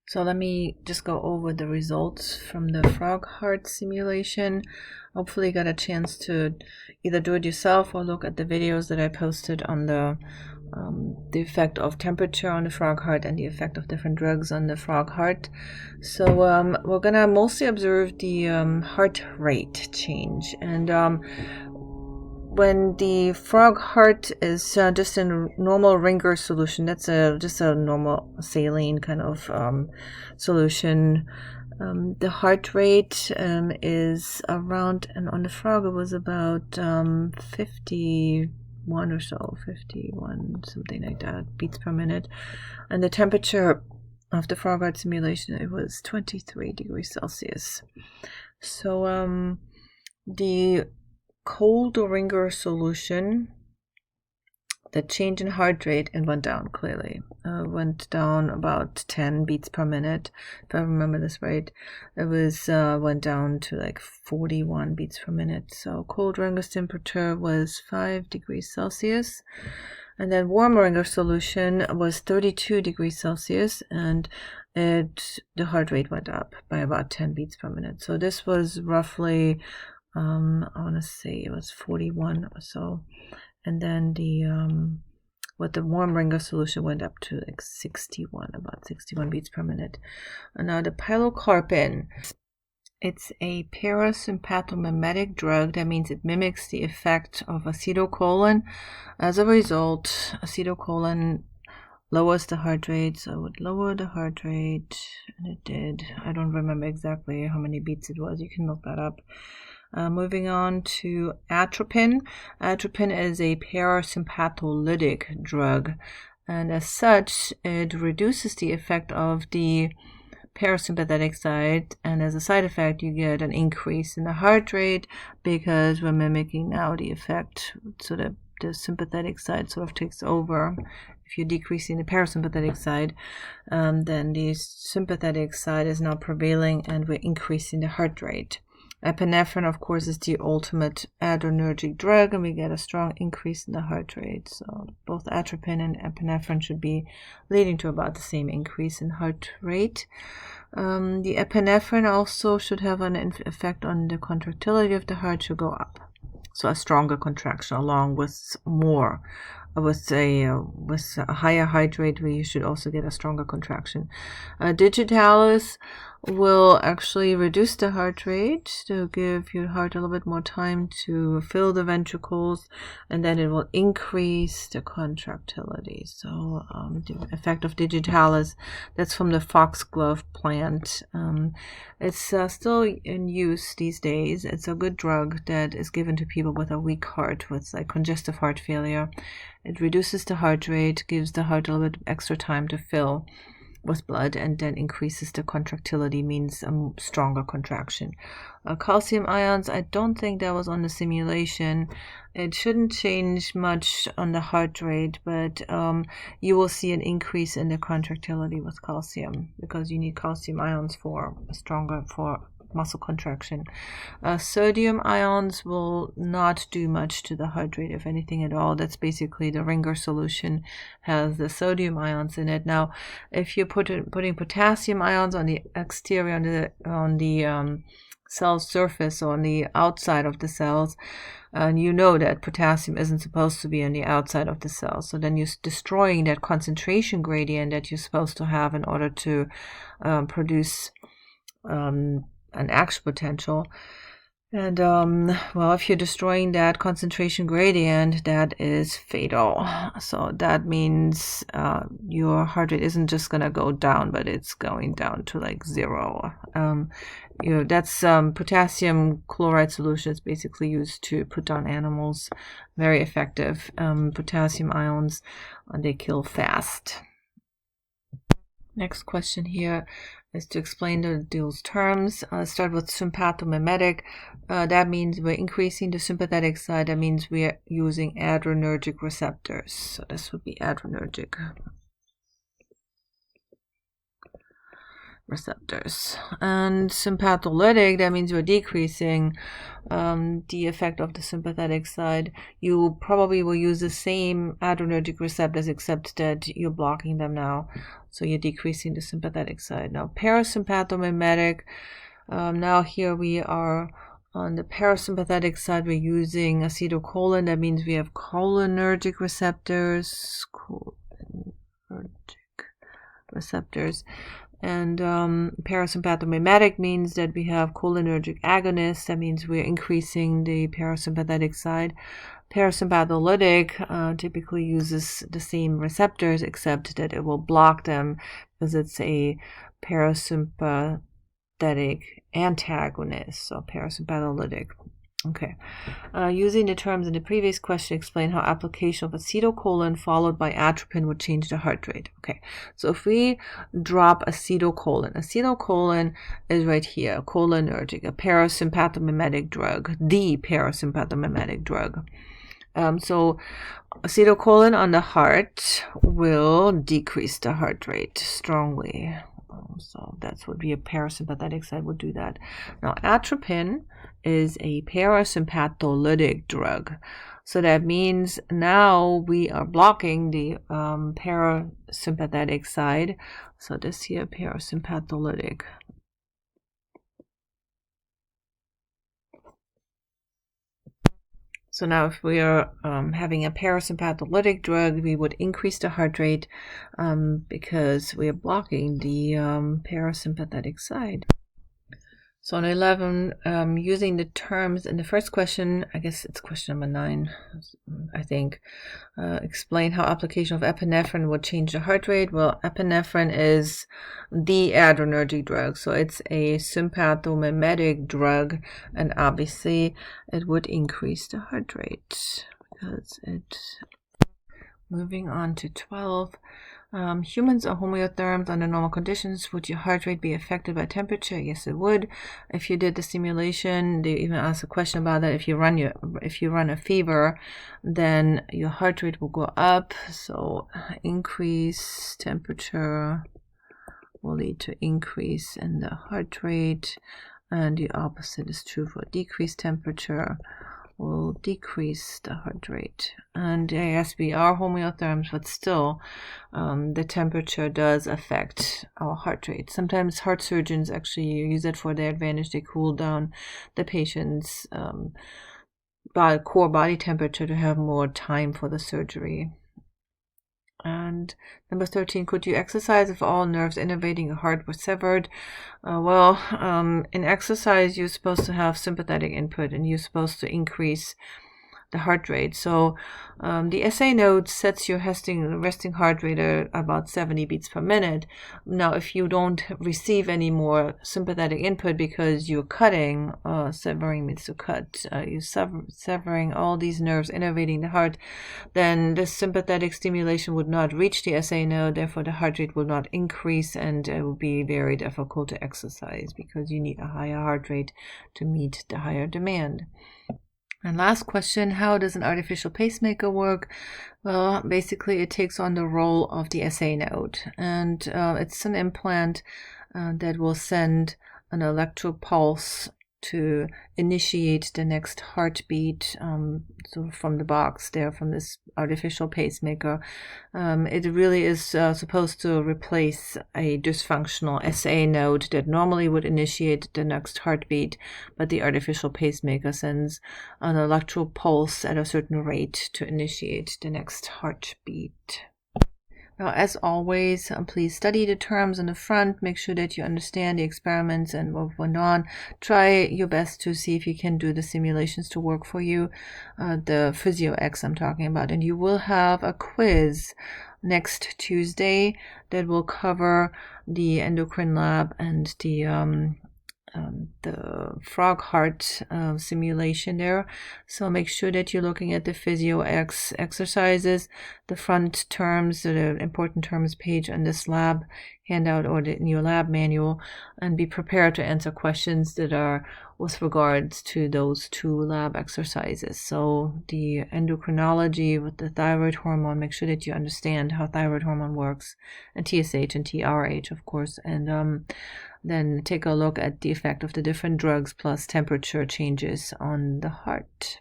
So let me just go over the results from the frog heart simulation. Hopefully you got a chance to either do it yourself or look at the videos that I posted on the effect of temperature on the frog heart and the effect of different drugs on the frog heart. So we're gonna mostly observe the heart rate change, and when the frog heart is just in normal Ringer solution, that's just a normal saline kind of solution. The heart rate is around, and on the frog it was about 51 or so, 51, something like that, beats per minute. And the temperature of the frog heart simulation, it was 23 degrees Celsius. So the cold Ringer solution, the change in heart rate, it went down clearly. Went down about 10 beats per minute, if I remember this right. It was went down to like 41 beats per minute. So cold Ringer's temperature was 5 degrees Celsius. And then warm Ringer solution was 32 degrees Celsius, and the heart rate went up by about 10 beats per minute. So this was roughly I want to say it was 41 or so, and then the with the warm Ringer solution went up to like 61, about 61 beats per minute. And now the pilocarpine, it's a parasympathomimetic drug. That means it mimics the effect of acetylcholine. As a result, acetylcholine lowers the heart rate, so it would lower the heart rate, and it did. I don't remember exactly how many beats it was. You can look that up. Moving on to atropine. Atropine is a parasympatholytic drug, and as such, it reduces the effect of the parasympathetic side, and as a side effect, you get an increase in the heart rate because we're mimicking now the effect, so that the sympathetic side sort of takes over. If you're decreasing the parasympathetic side, then the sympathetic side is now prevailing, and we're increasing the heart rate. Epinephrine, of course, is the ultimate adrenergic drug, and we get a strong increase in the heart rate. So both atropine and epinephrine should be leading to about the same increase in heart rate. The epinephrine also should have an effect on the contractility of the heart, should go up. So a stronger contraction, along with more, with a higher heart rate, where you should also get a stronger contraction. Digitalis will actually reduce the heart rate to give your heart a little bit more time to fill the ventricles, and then it will increase the contractility. So the effect of digitalis, that's from the foxglove plant. It's still in use these days. It's a good drug that is given to people with a weak heart, with like congestive heart failure. It reduces the heart rate, gives the heart a little bit extra time to fill with blood, and then increases the contractility, means a stronger contraction. Calcium ions, I don't think that was on the simulation. It shouldn't change much on the heart rate, but you will see an increase in the contractility with calcium, because you need calcium ions for muscle contraction. Sodium ions will not do much to the heart rate, if anything at all. That's basically the Ringer solution has the sodium ions in it. Now, if you're putting potassium ions on the exterior, on the cell surface, or on the outside of the cells, and you know that potassium isn't supposed to be on the outside of the cell, so then you're destroying that concentration gradient that you're supposed to have in order to produce an action potential. And well, if you're destroying that concentration gradient, that is fatal. So that means your heart rate isn't just gonna go down, but it's going down to like 0. That's potassium chloride solution is basically used to put down animals. Very effective. Potassium ions, they kill fast. Next question here is to explain those terms. Start with sympathomimetic. That means we're increasing the sympathetic side. That means we're using adrenergic receptors. So this would be adrenergic. receptors. And sympatholytic, that means you're decreasing the effect of the sympathetic side. You probably will use the same adrenergic receptors, except that you're blocking them now. So you're decreasing the sympathetic side. Now, parasympathomimetic, now here we are on the parasympathetic side, we're using acetylcholine. That means we have cholinergic receptors. And parasympathomimetic means that we have cholinergic agonists. That means we're increasing the parasympathetic side. Parasympatholytic typically uses the same receptors, except that it will block them because it's a parasympathetic antagonist, so parasympatholytic. Okay. Using the terms in the previous question, explain how application of acetylcholine followed by atropine would change the heart rate. Okay, so if we drop acetylcholine is right here, cholinergic, a parasympathomimetic drug, the parasympathomimetic drug. So acetylcholine on the heart will decrease the heart rate strongly. So that's what be a parasympathetic side would do that. Now, atropine is a parasympatholytic drug. So that means now we are blocking the parasympathetic side. So this here, parasympatholytic. So now if we are having a parasympatholytic drug, we would increase the heart rate because we are blocking the parasympathetic side. So on 11, using the terms in the first question, I guess it's question number 9, I think, explain how application of epinephrine would change the heart rate. Well, epinephrine is the adrenergic drug, so it's a sympathomimetic drug, and obviously it would increase the heart rate because it's moving on to 12. Humans are homeotherms under normal conditions. Would your heart rate be affected by temperature? Yes, it would. If you did the simulation, they even asked a question about that. If you run a fever, then your heart rate will go up. So increase temperature will lead to increase in the heart rate, and the opposite is true for decreased temperature will decrease the heart rate. And yes, we are homeotherms, but still the temperature does affect our heart rate. Sometimes heart surgeons actually use it for their advantage. They cool down the patient's core body temperature to have more time for the surgery. And number 13, could you exercise if all nerves innervating your heart were severed? In exercise, you're supposed to have sympathetic input, and you're supposed to increase the heart rate. So the SA node sets your resting heart rate at about 70 beats per minute. Now, if you don't receive any more sympathetic input because you're cutting, severing means to cut, you're severing all these nerves innervating the heart, then the sympathetic stimulation would not reach the SA node, therefore the heart rate will not increase, and it will be very difficult to exercise because you need a higher heart rate to meet the higher demand. And last question, how does an artificial pacemaker work? Well, basically it takes on the role of the SA node, and it's an implant that will send an electropulse to initiate the next heartbeat. So from the box there, from this artificial pacemaker, it really is supposed to replace a dysfunctional SA node that normally would initiate the next heartbeat, but the artificial pacemaker sends an electrical pulse at a certain rate to initiate the next heartbeat. Now, as always, please study the terms on the front. Make sure that you understand the experiments and what went on. Try your best to see if you can do the simulations to work for you. The PhysioX I'm talking about. And you will have a quiz next Tuesday that will cover the endocrine lab and the frog heart simulation there. So make sure that you're looking at the PhysioX exercises, the front terms, the important terms page on this lab handout or in your lab manual, and be prepared to answer questions that are with regards to those 2 lab exercises. So the endocrinology with the thyroid hormone, make sure that you understand how thyroid hormone works, and TSH and TRH, of course, and then take a look at the effect of the different drugs plus temperature changes on the heart.